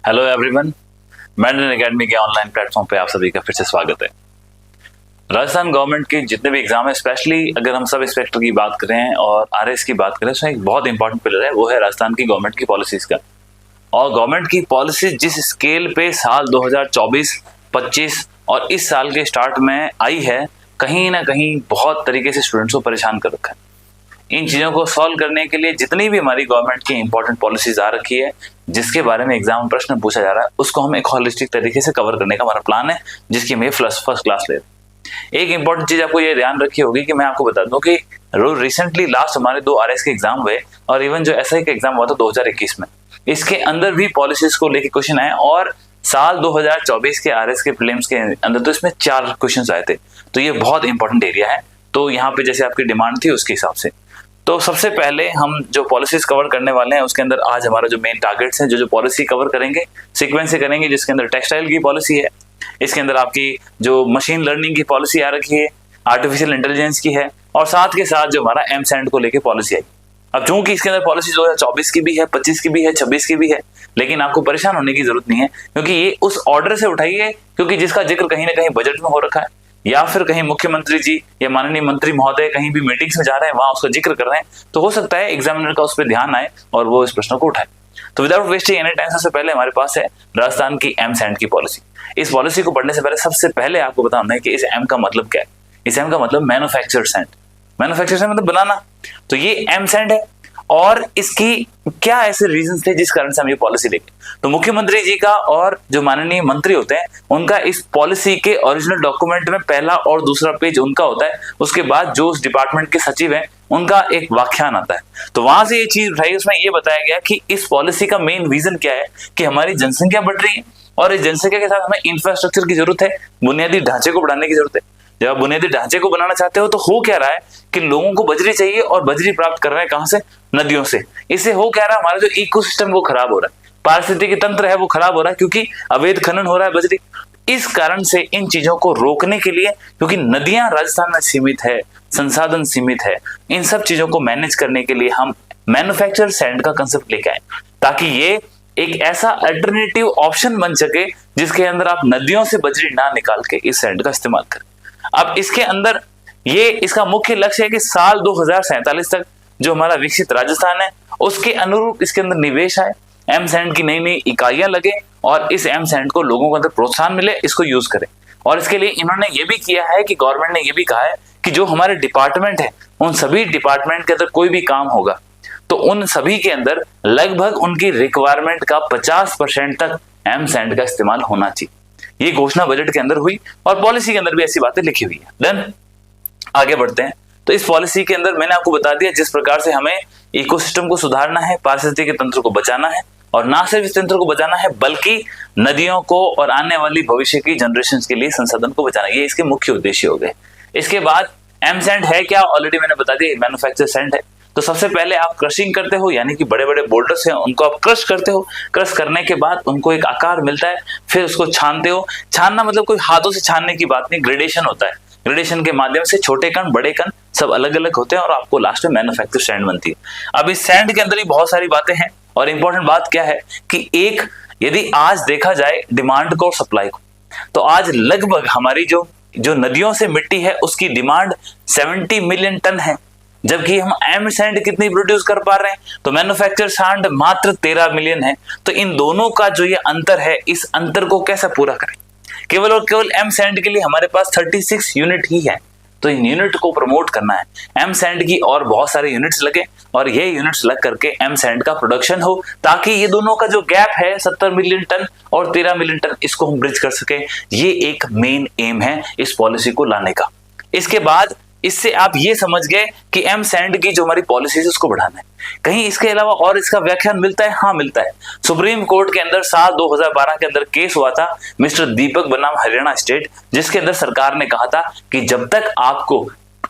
Hello everyone, मैंडेन academy के online platform पे आप सभी का फिर से स्वागत है। राजस्थान गवर्नमेंट के जितने भी एग्जाम है, स्पेशली अगर हम सब इंस्पेक्टर की बात करें और आरएस की बात करें, उसमें एक बहुत इंपॉर्टेंट पिलर है, वो है राजस्थान की गवर्नमेंट की पॉलिसीज का। और गवर्नमेंट की पॉलिसी जिस स्केल पे साल 2024, 25 और इस साल के स्टार्ट में आई है, कहीं ना कहीं बहुत तरीके से स्टूडेंट्स को परेशान कर रखा है। इन चीज़ों को सॉल्व करने के लिए जितनी भी हमारी गवर्नमेंट की इंपॉर्टेंट पॉलिसीज आ रखी है, जिसके बारे में एग्जाम प्रश्न पूछा जा रहा है, उसको हम एक होलिस्टिक तरीके से कवर करने का हमारा प्लान है, जिसकी हम फर्स्ट क्लास ले रहे हैं। एक इंपॉर्टेंट चीज आपको ये ध्यान रखी होगी कि मैं आपको बता दूं कि रिसेंटली लास्ट हमारे 2 आरएस के एग्जाम हुए और इवन जो एसआई का एग्जाम हुआ था 2021 में, इसके अंदर भी पॉलिसीज को लेकर क्वेश्चन आए और साल 2024 के आरएस के प्रीलिम्स के अंदर तो इसमें 4 क्वेश्चन आए थे। तो ये बहुत इंपॉर्टेंट एरिया है। तो यहाँ पे जैसे आपकी डिमांड थी उसके हिसाब से, तो सबसे पहले हम जो पॉलिसीज कवर करने वाले हैं उसके अंदर आज हमारा जो मेन टारगेट्स हैं, जो पॉलिसी कवर करेंगे सीक्वेंस से करेंगे, जिसके अंदर टेक्सटाइल की पॉलिसी है, इसके अंदर आपकी जो मशीन लर्निंग की पॉलिसी आ रखी है, आर्टिफिशियल इंटेलिजेंस की है, और साथ के साथ जो हमारा एमसैंड को लेके पॉलिसी आई। अब चूंकि इसके अंदर पॉलिसी 2024 की भी है, 25 की भी है, 26 की भी है, लेकिन आपको परेशान होने की जरूरत नहीं है, क्योंकि ये उस ऑर्डर से उठाइए क्योंकि जिसका जिक्र कहीं ना कहीं बजट में हो रखा है, या फिर कहीं मुख्यमंत्री जी या माननीय मंत्री महोदय कहीं भी मीटिंग्स में जा रहे हैं, वहां उसका जिक्र कर रहे हैं, तो हो सकता है एग्जामिनर का उस पर ध्यान आए और वो इस प्रश्न को उठाए। तो विदाउट वेस्टिंग एनी टाइम सबसे पहले हमारे पास है राजस्थान की एमसैंड की पॉलिसी। इस पॉलिसी को पढ़ने से पहले सबसे पहले आपको बताना है कि इस एम का मतलब क्या है। इस एम का मतलब मैन्युफैक्चर्ड सैंड। मैन्युफैक्चर्ड सैंड मतलब बनाना। तो ये एमसैंड है और इसकी क्या ऐसे रीजन थे जिस कारण से हम ये पॉलिसी लेंगे। तो मुख्यमंत्री जी का और जो माननीय मंत्री होते हैं उनका इस पॉलिसी के ओरिजिनल डॉक्यूमेंट में पहला और दूसरा पेज उनका होता है। उसके बाद जो उस डिपार्टमेंट के सचिव हैं उनका एक व्याख्यान आता है। तो वहां से ये चीज उठाई, उसमें ये बताया गया कि इस पॉलिसी का मेन रीजन क्या है कि हमारी जनसंख्या बढ़ रही है और इस जनसंख्या के साथ हमें इंफ्रास्ट्रक्चर की जरूरत है, बुनियादी ढांचे को बढ़ाने की जरूरत है। जब आप बुनियादी ढांचे को बनाना चाहते हो तो हो क्या रहा है कि लोगों को बजरी चाहिए और बजरी प्राप्त कर रहे हैं कहां से? नदियों से। इससे हो क्या रहा है, हमारा जो इकोसिस्टम वो खराब हो रहा है, पारिस्थितिकी तंत्र है वो खराब हो रहा है, क्योंकि अवैध खनन हो रहा है बजरी। इस कारण से इन चीजों को रोकने के लिए, क्योंकि नदियां राजस्थान में सीमित है, संसाधन सीमित है, इन सब चीजों को मैनेज करने के लिए हम मैन्युफैक्चर सैंड का कंसेप्ट लेके आए, ताकि ये एक ऐसा अल्टरनेटिव ऑप्शन बन सके जिसके अंदर आप नदियों से बजरी ना निकाल के इस सैंड का इस्तेमाल करें। अब इसके अंदर ये इसका मुख्य लक्ष्य है कि साल 2047 तक जो हमारा विकसित राजस्थान है उसके अनुरूप इसके अंदर निवेश आए, एम सैंड की नई नई इकाइयां लगे और इस एम सैंड को लोगों को अंदर प्रोत्साहन मिले, इसको यूज करें। और इसके लिए इन्होंने ये भी किया है कि गवर्नमेंट ने ये भी कहा है कि जो हमारे डिपार्टमेंट है उन सभी डिपार्टमेंट के अंदर कोई भी काम होगा तो उन सभी के अंदर लगभग उनकी रिक्वायरमेंट का 50% तक एम सैंड का इस्तेमाल होना चाहिए। ये घोषणा बजट के अंदर हुई और पॉलिसी के अंदर भी ऐसी बातें लिखी हुई है। देन आगे बढ़ते हैं। तो इस पॉलिसी के अंदर मैंने आपको बता दिया जिस प्रकार से हमें इकोसिस्टम को सुधारना है, पारिस्थितिकी के तंत्र को बचाना है, और ना सिर्फ इस तंत्र को बचाना है बल्कि नदियों को और आने वाली भविष्य की जनरेशन के लिए संसाधन को बचाना, ये इसके मुख्य उद्देश्य हो गए। इसके बाद एम सैंड है क्या, ऑलरेडी मैंने बता दिया, मैन्युफैक्चर सैंड है। तो सबसे पहले आप क्रशिंग करते हो, यानी कि बड़े बड़े बोल्डर्स हैं उनको आप क्रश करते हो। क्रश करने के बाद उनको एक आकार मिलता है, फिर उसको छानते हो। छानना मतलब कोई हाथों से छानने की बात नहीं, ग्रेडेशन होता है। ग्रेडेशन के माध्यम से छोटे कण बड़े कण सब अलग अलग होते हैं और आपको लास्ट में मैन्युफैक्चर सैंड बनती है। अब इस सैंड के अंदर ही बहुत सारी बातें हैं और इंपॉर्टेंट बात क्या है कि एक यदि आज देखा जाए डिमांड को और सप्लाई को, तो आज लगभग हमारी जो नदियों से मिट्टी है उसकी डिमांड 70 मिलियन टन है, जबकि हम एम सैंड कितनी प्रोड्यूस कर पा रहे हैं, तो मैन्युफैक्चर सैंड मात्र 13 मिलियन है। तो इन दोनों का जो ये अंतर है, इस अंतर को कैसे पूरा करें? केवल और केवल एम सैंड के लिए हमारे पास 36 यूनिट ही है, तो इन यूनिट को प्रमोट करना है। एम सैंड की और बहुत सारे यूनिट्स लगे और ये यूनिट्स लग करके एम सैंड का प्रोडक्शन हो, ताकि ये दोनों का जो गैप है 70 मिलियन टन और 13 मिलियन टन, इसको हम ब्रिज कर सके। ये एक मेन एम है इस पॉलिसी को लाने का। इसके बाद इससे आप ये समझ गए कि एम सैंड की जो हमारी पॉलिसी है उसको बढ़ाना है। कहीं इसके अलावा और इसका व्याख्यान मिलता है? हाँ मिलता है। सुप्रीम कोर्ट के अंदर साल 2012 के अंदर केस हुआ था मिस्टर दीपक बनाम हरियाणा स्टेट, जिसके अंदर सरकार ने कहा था कि जब तक आपको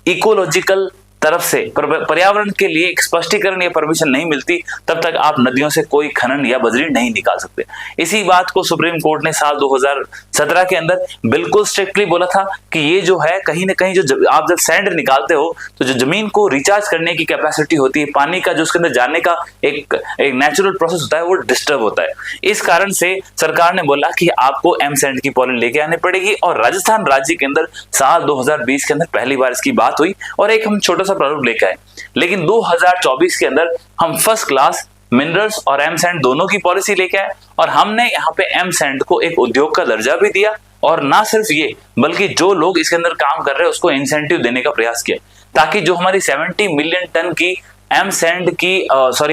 इकोलॉजिकल तरफ से पर्यावरण के लिए एक स्पष्टीकरण या परमिशन नहीं मिलती, तब तक आप नदियों से कोई खनन या बजरी नहीं निकाल सकते। इसी बात को सुप्रीम कोर्ट ने साल 2017 के अंदर बिल्कुल स्ट्रिक्टली बोला था कि ये जो है कहीं ना कहीं आप जब सैंड निकालते हो तो जो जमीन को रिचार्ज करने की कैपेसिटी होती है, पानी का जो उसके अंदर जाने का एक नेचुरल प्रोसेस होता है, वो डिस्टर्ब होता है। इस कारण से सरकार ने बोला कि आपको एम सैंड की पॉलिसी लेके आनी पड़ेगी, और राजस्थान राज्य के अंदर साल 2020 के अंदर पहली बार इसकी बात हुई और एक हम छोटा सा प्रारूप लेके आए। लेकिन 2024 के अंदर हम फर्स्ट क्लास मिनरल्स और एम सैंड दोनों की पॉलिसी लेके आए, और हमने यहाँ पे एम सैंड को एक उद्योग का दर्जा भी दिया, और ना सिर्फ ये बल्कि जो लोग इसके अंदर काम कर रहे हैं उसको इंसेंटिव देने का प्रयास किया, ताकि जो हमारी 70 मिलियन टन की एम सैंड की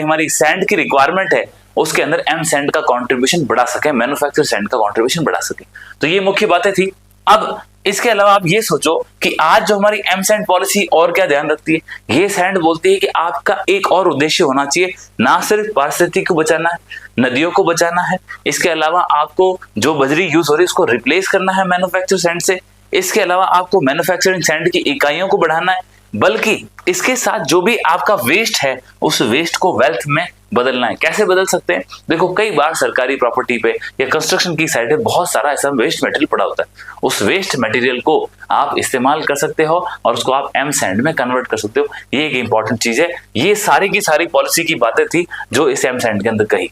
हमारी सैंड की रिक्वायरमेंट है उसके अंदर एम सैंड का कंट्रीब्यूशन बढ़ा सके, मैन्युफैक्चर सैंड का कंट्रीब्यूशन बढ़ा सके। तो ये मुख्य बातें थी। अब इसके अलावा आप ये सोचो कि आज जो हमारी एम सैंड पॉलिसी और क्या ध्यान रखती है, ये सैंड बोलती है कि आपका एक और उद्देश्य होना चाहिए, ना सिर्फ पारिस्थितिकी को बचाना है, नदियों को बचाना है, इसके अलावा आपको जो बजरी यूज हो रही है उसको रिप्लेस करना है मैन्युफैक्चर सैंड से, इसके अलावा आपको मैन्युफैक्चरिंग सैंड की इकाइयों को बढ़ाना है, बल्कि इसके साथ जो भी आपका वेस्ट है उस वेस्ट को वेल्थ में बदलना है। कैसे बदल सकते हैं? देखो, कई बार सरकारी प्रॉपर्टी पे या कंस्ट्रक्शन की साइड पे बहुत सारा ऐसा वेस्ट मटेरियल पड़ा होता है, उस वेस्ट मटेरियल को आप इस्तेमाल कर सकते हो और उसको आप एम सैंड में कन्वर्ट कर सकते हो। ये एक इंपॉर्टेंट चीज है। ये सारी की सारी पॉलिसी की बातें थी जो इस एम सैंड के अंदर कही।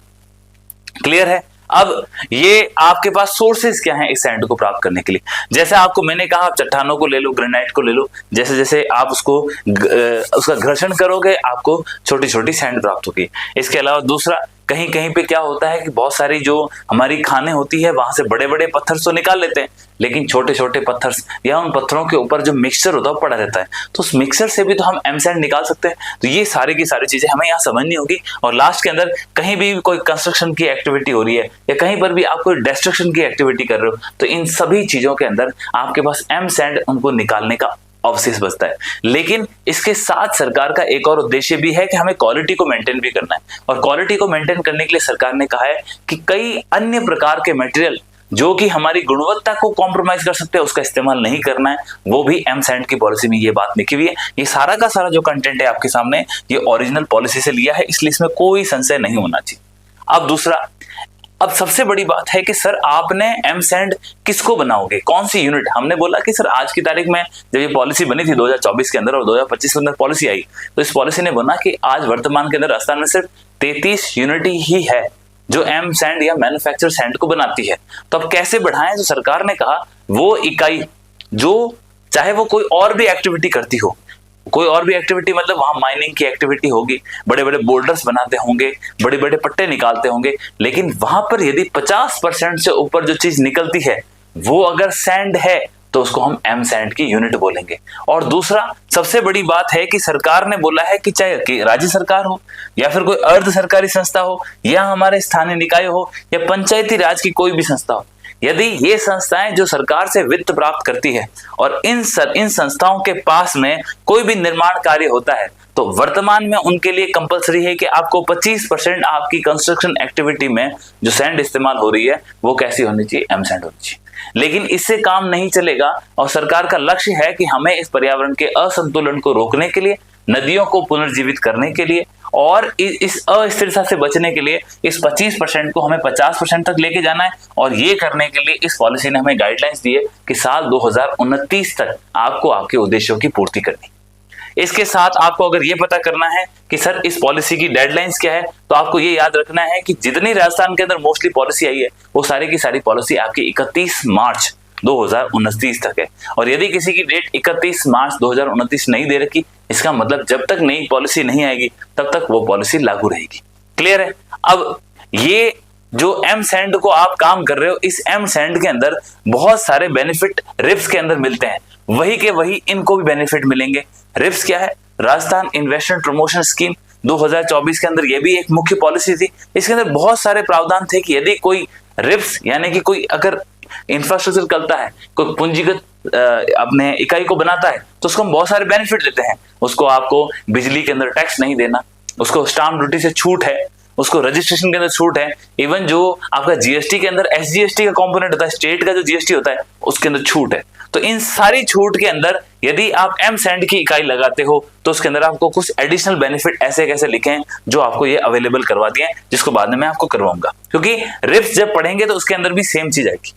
क्लियर है? अब ये आपके पास सोर्सेज क्या हैं इस सैंड को प्राप्त करने के लिए? जैसे आपको मैंने कहा, आप चट्टानों को ले लो, ग्रेनाइट को ले लो, जैसे जैसे आप उसका घर्षण करोगे आपको छोटी छोटी सैंड प्राप्त होगी। इसके अलावा दूसरा, कहीं कहीं पे क्या होता है कि बहुत सारी जो हमारी खाने होती है वहां से बड़े बड़े पत्थर तो निकाल लेते हैं, लेकिन छोटे छोटे पत्थर या उन पत्थरों के ऊपर जो मिक्सचर होता है वो पड़ा रहता है, तो उस मिक्सचर से भी तो हम एम सैंड निकाल सकते हैं। तो ये सारी की सारी चीजें हमें यहाँ समझनी होगी। और लास्ट के अंदर कहीं भी कोई कंस्ट्रक्शन की एक्टिविटी हो रही है या कहीं पर भी आप कोई डिस्ट्रक्शन की एक्टिविटी कर रहे हो, तो इन सभी चीजों के अंदर आपके पास एम सैंड उनको निकालने का अवशेष बचता है। लेकिन इसके साथ सरकार का एक और उद्देश्य भी है कि हमें क्वालिटी को मेंटेन भी करना है, और क्वालिटी को मेंटेन करने के लिए सरकार ने कहा है कि कई अन्य प्रकार के मटेरियल जो कि हमारी गुणवत्ता को कॉम्प्रोमाइज कर सकते हैं उसका इस्तेमाल नहीं करना है, वो भी एम सैंड की पॉलिसी में ये बात लिखी हुई है। ये सारा का सारा जो कंटेंट है आपके सामने, ये ओरिजिनल पॉलिसी से लिया है, इसलिए इसमें कोई संशय नहीं होना चाहिए। अब दूसरा, अब सबसे बड़ी बात है कि सर आपने एम सैंड किसको बनाओगे, कौन सी यूनिट? हमने बोला कि सर आज की तारीख में जब ये पॉलिसी बनी थी 2024 के अंदर और 2025 के अंदर पॉलिसी आई, तो इस पॉलिसी ने बना कि आज वर्तमान के अंदर राजस्थान में सिर्फ 33 यूनिट ही है जो एम सैंड या मैन्युफैक्चर सैंड को बनाती है। तो अब कैसे बढ़ाएं? तो सरकार ने कहा वो इकाई जो चाहे वो कोई और भी एक्टिविटी करती हो, कोई और भी एक्टिविटी मतलब वहां माइनिंग की एक्टिविटी होगी, बड़े बड़े बोल्डर्स बनाते होंगे, बड़े बड़े पट्टे निकालते होंगे, लेकिन वहां पर यदि 50% से ऊपर जो चीज निकलती है वो अगर सैंड है तो उसको हम एम सैंड की यूनिट बोलेंगे। और दूसरा सबसे बड़ी बात है कि सरकार ने बोला है कि चाहे कि राज्य सरकार हो या फिर कोई अर्ध सरकारी संस्था हो या हमारे स्थानीय निकाय हो या पंचायती राज की कोई भी संस्था हो, यदि ये संस्थाएं जो सरकार से वित्त प्राप्त करती है और इन संस्थाओं के पास में कोई भी निर्माण कार्य होता है, तो वर्तमान में उनके लिए कंपलसरी है कि आपको 25% आपकी कंस्ट्रक्शन एक्टिविटी में जो सैंड इस्तेमाल हो रही है वो कैसी होनी चाहिए, एम सैंड होनी चाहिए। लेकिन इससे काम नहीं चलेगा, और सरकार का लक्ष्य है कि हमें इस पर्यावरण के असंतुलन को रोकने के लिए, नदियों को पुनर्जीवित करने के लिए और इस अस्थिरता से बचने के लिए इस 25% को हमें 50% तक लेके जाना है। और ये करने के लिए इस पॉलिसी ने हमें गाइडलाइंस दी है कि साल 2029 तक आपको आपके उद्देश्यों की पूर्ति करनी। इसके साथ आपको अगर ये पता करना है कि सर इस पॉलिसी की डेडलाइंस क्या है, तो आपको ये याद रखना है कि जितनी राजस्थान के अंदर मोस्टली पॉलिसी आई है वो सारी की सारी पॉलिसी आपकी 31 मार्च 2029 तक है। और यदि किसी की डेट 31 मार्च 2029 नहीं दे रखी, इसका मतलब जब तक नई पॉलिसी नहीं आएगी तब तक वो पॉलिसी लागू रहेगी। क्लियर है? अब ये जो एम सैंड को आप काम कर रहे हो, इस एम सैंड के अंदर बहुत सारे बेनिफिट रिप्स के अंदर मिलते हैं, वही के वही इनको भी बेनिफिट मिलेंगे। रिप्स क्या है? राजस्थान इन्वेस्टमेंट प्रमोशन स्कीम 2024 के अंदर ये भी एक मुख्य पॉलिसी थी। इसके अंदर बहुत सारे प्रावधान थे कि यदि कोई रिप्स यानी कि कोई अगर इंफ्रास्ट्रक्चर करता है, कोई पूंजीगत अपने इकाई को बनाता है, तो उसको हम बहुत सारे बेनिफिट देते हैं। उसको आपको बिजली के अंदर टैक्स नहीं देना, उसको स्टाम्प ड्यूटी से छूट है, उसको रजिस्ट्रेशन के अंदर छूट है, इवन जो आपका जीएसटी के अंदर एसजीएसटी का कंपोनेंट होता है, स्टेट का जो जीएसटी होता है उसके अंदर छूट है। तो इन सारी छूट के अंदर यदि आप एम सैंड की इकाई लगाते हो तो उसके अंदर आपको कुछ एडिशनल बेनिफिट ऐसे कैसे लिखे हैं जो आपको ये अवेलेबल करवा दिए हैं, जिसको बाद में मैं आपको करवाऊंगा, क्योंकि रिप्स जब पढ़ेंगे तो उसके अंदर भी सेम चीज आएगी।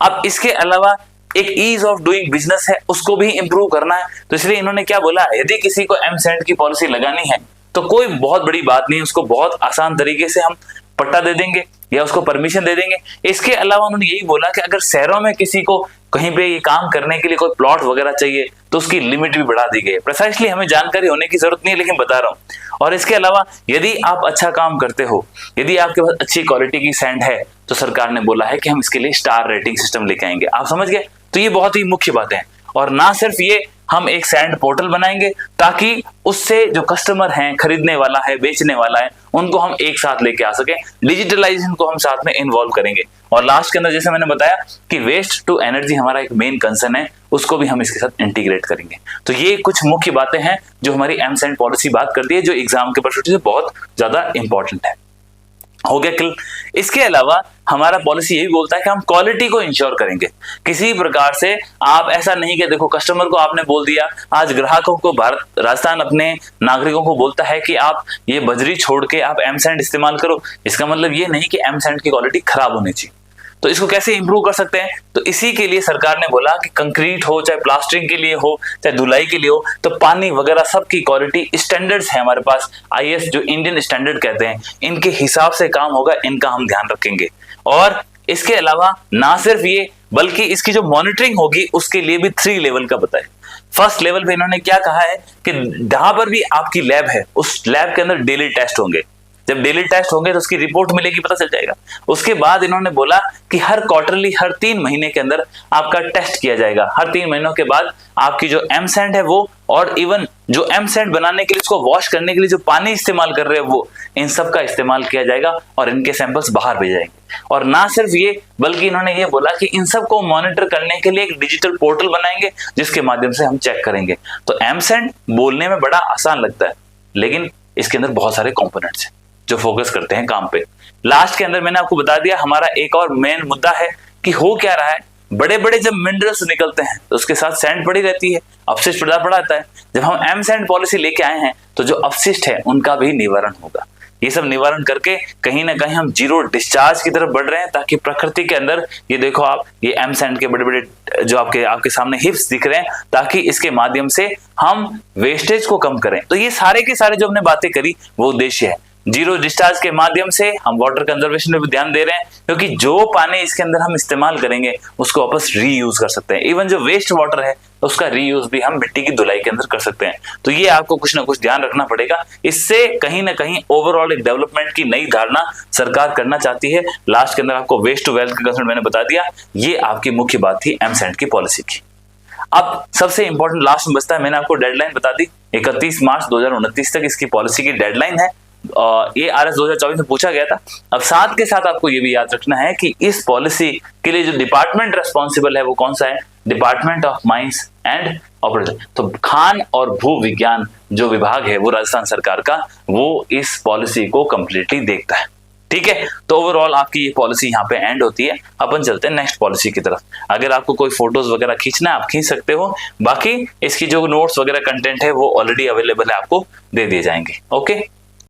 अब इसके अलावा एक ईज ऑफ डूइंग बिजनेस है, उसको भी इंप्रूव करना है। तो इसलिए इन्होंने क्या बोला, यदि किसी को एम सैंड की पॉलिसी लगानी है तो कोई बहुत बड़ी बात नहीं, उसको बहुत आसान तरीके से हम पट्टा दे देंगे या उसको परमिशन दे देंगे। इसके अलावा उन्होंने यही बोला कि अगर शहरों में किसी को कहीं पे ये काम करने के लिए कोई प्लॉट वगैरह चाहिए तो उसकी लिमिट भी बढ़ा दी गई है। प्रिसाइसली हमें जानकारी होने की जरूरत नहीं है, लेकिन बता रहा हूं। और इसके अलावा यदि आप अच्छा काम करते हो, यदि आपके पास अच्छी क्वालिटी की सैंड है, तो सरकार ने बोला है कि हम इसके लिए स्टार रेटिंग सिस्टम लेके आएंगे। आप समझ गए? तो ये बहुत ही मुख्य बातें हैं। और ना सिर्फ ये, हम एक सैंड पोर्टल बनाएंगे ताकि उससे जो कस्टमर हैं, खरीदने वाला है, बेचने वाला है, उनको हम एक साथ लेके आ सके। डिजिटलाइजेशन को हम साथ में इन्वॉल्व करेंगे। और लास्ट के अंदर जैसे मैंने बताया कि वेस्ट टू एनर्जी हमारा एक मेन कंसर्न है, उसको भी हम इसके साथ इंटीग्रेट करेंगे। तो ये कुछ मुख्य बातें हैं जो हमारी एम सैंड पॉलिसी बात करती है, जो एग्जाम के पर्सपेक्टिव से बहुत ज्यादा इंपॉर्टेंट है। हो गया क्लियर? इसके अलावा हमारा पॉलिसी यही बोलता है कि हम क्वालिटी को इंश्योर करेंगे। किसी प्रकार से आप ऐसा नहीं कि देखो कस्टमर को आपने बोल दिया, आज ग्राहकों को राजस्थान अपने नागरिकों को बोलता है कि आप ये बजरी छोड़ के आप एम सैंड इस्तेमाल करो। इसका मतलब ये नहीं कि एम सैंड की क्वालिटी खराब होनी चाहिए। तो इसको कैसे इंप्रूव कर सकते हैं? तो इसी के लिए सरकार ने बोला कि कंक्रीट हो, चाहे प्लास्टरिंग के लिए हो, चाहे धुलाई के लिए हो, तो पानी वगैरह सब की क्वालिटी स्टैंडर्ड्स है हमारे पास, आईएस जो इंडियन स्टैंडर्ड कहते हैं, इनके हिसाब से काम होगा, इनका हम ध्यान रखेंगे। और इसके अलावा ना सिर्फ ये, बल्कि इसकी जो मॉनिटरिंग होगी उसके लिए भी 3 लेवल का बताया। फर्स्ट लेवल पे इन्होंने क्या कहा है कि जहां पर भी आपकी लैब है उस लैब के अंदर डेली टेस्ट होंगे। जब डेली टेस्ट होंगे तो उसकी रिपोर्ट मिलेगी, पता चल जाएगा। उसके बाद इन्होंने बोला कि हर क्वार्टरली, हर 3 महीने के अंदर आपका टेस्ट किया जाएगा। हर 3 महीनों के बाद आपकी जो एम सैंड है वो, और इवन जो एम सैंड बनाने के लिए, इसको वॉश करने के लिए जो पानी इस्तेमाल कर रहे हैं वो, इन सब का इस्तेमाल किया जाएगा और इनके सैंपल्स बाहर भेजे जाएंगे। और ना सिर्फ ये, बल्कि इन्होंने ये बोला कि इन सब को मॉनिटर करने के लिए एक डिजिटल पोर्टल बनाएंगे जिसके माध्यम से हम चेक करेंगे। तो एम सैंड बोलने में बड़ा आसान लगता है, लेकिन इसके अंदर बहुत सारे कंपोनेंट्स हैं जो फोकस करते हैं काम पे। लास्ट के अंदर मैंने आपको बता दिया हमारा एक और मेन मुद्दा है कि हो क्या रहा है, बड़े बड़े जब मिनरल्स निकलते हैं तो उसके साथ सैंड पड़ी रहती है, अपशिष्ट पड़ा रहता है। जब हम एम सैंड पॉलिसी लेके आए हैं तो जो अपशिष्ट है उनका भी निवारण होगा। ये सब निवारण करके कहीं ना कहीं हम जीरो डिस्चार्ज की तरफ बढ़ रहे हैं, ताकि प्रकृति के अंदर, ये देखो आप, ये एम सैंड के बड़े बड़े जो आपके सामने हिप्स दिख रहे हैं, ताकि इसके माध्यम से हम वेस्टेज को कम करें। तो ये सारे के सारे जो हमने बातें करी वो उद्देश्य है। जीरो डिस्चार्ज के माध्यम से हम वाटर कंजर्वेशन में भी ध्यान दे रहे हैं, क्योंकि जो पानी इसके अंदर हम इस्तेमाल करेंगे उसको वापस रीयूज कर सकते हैं। इवन जो वेस्ट वाटर है उसका रीयूज भी हम मिट्टी की धुलाई के अंदर कर सकते हैं। तो ये आपको कुछ ना कुछ ध्यान रखना पड़ेगा। इससे कहीं ना कहीं ओवरऑल एक डेवलपमेंट की नई धारणा सरकार करना चाहती है। लास्ट के अंदर आपको वेस्ट टू वेल्थ का कंसेप्ट मैंने बता दिया, ये आपकी मुख्य बात थी एम सैंड की पॉलिसी की। अब सबसे इंपॉर्टेंट लास्ट में बचता है, मैंने आपको डेडलाइन बता दी, 31 मार्च 2029 तक इसकी पॉलिसी की डेडलाइन है। ये RS 2024 में पूछा गया था। अब साथ के साथ आपको ये भी याद रखना है कि इस पॉलिसी के लिए जो डिपार्टमेंट रेस्पॉन्सिबल है वो कौन सा है? Department of mines and operation. तो खान और भू विज्ञान जो विभाग है वो राजस्थान सरकार का, वो इस पॉलिसी को कंप्लीटली देखता है। ठीक है, तो ओवरऑल आपकी ये पॉलिसी यहाँ पे एंड होती है। अपन चलते हैं नेक्स्ट पॉलिसी की तरफ। अगर आपको कोई फोटोज वगैरह खींचना है आप खींच सकते हो, बाकी इसकी जो नोट्स वगैरह कंटेंट है वो ऑलरेडी अवेलेबल है, आपको दे दिए जाएंगे। ओके।